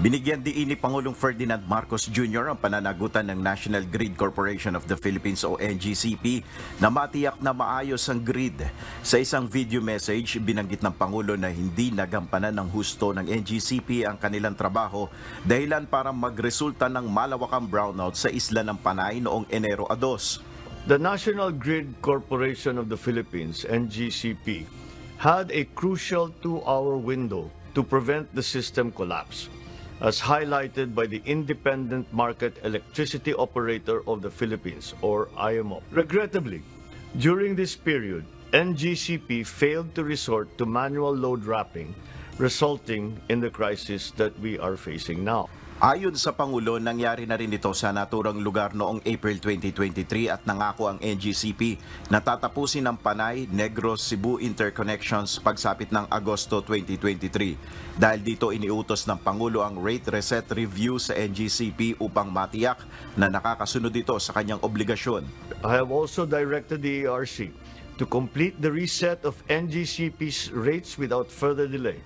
Binigyan diin ni Pangulong Ferdinand Marcos Jr. ang pananagutan ng National Grid Corporation of the Philippines o NGCP na matiyak na maayos ang grid. Sa isang video message, binanggit ng Pangulo na hindi nagampanan ng husto ng NGCP ang kanilang trabaho dahilan para magresulta ng malawakang brownout sa isla ng Panay noong Enero 2. The National Grid Corporation of the Philippines, NGCP, had a crucial 2-hour window to prevent the system collapse, as highlighted by the Independent Market Electricity Operator of the Philippines, or IMO. Regrettably, during this period, NGCP failed to resort to manual load wrapping, resulting in the crisis that we are facing now. Ayon sa Pangulo, nangyari na rin ito sa naturang lugar noong April 2023 at nangako ang NGCP na tatapusin ang Panay, Negros, Cebu interconnections pagsapit ng Agosto 2023. Dahil dito iniutos ng Pangulo ang rate reset review sa NGCP upang matiyak na nakakasunod ito sa kanyang obligasyon. I have also directed the ERC to complete the reset of NGCP's rates without further delay,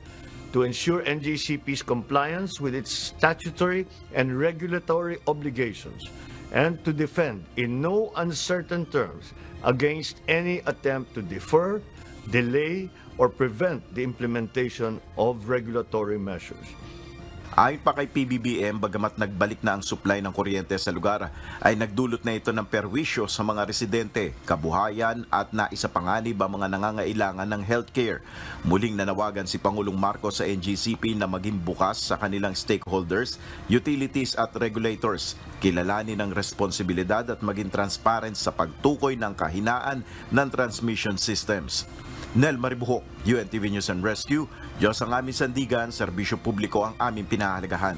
to ensure NGCP's compliance with its statutory and regulatory obligations, and to defend in no uncertain terms against any attempt to defer, delay, or prevent the implementation of regulatory measures. Ayon pa kay PBBM, bagamat nagbalik na ang supply ng kuryente sa lugar, ay nagdulot na ito ng perwisyo sa mga residente, kabuhayan at naisapanganib ang mga nangangailangan ng healthcare. Muling nanawagan si Pangulong Marcos sa NGCP na maging bukas sa kanilang stakeholders, utilities at regulators, kilalanin ang responsibilidad at maging transparent sa pagtukoy ng kahinaan ng transmission systems. Nel Maribuhok, UNTV News and Rescue. Diyos ang aming sandigan, serbisyo publiko ang aming pinahalagahan.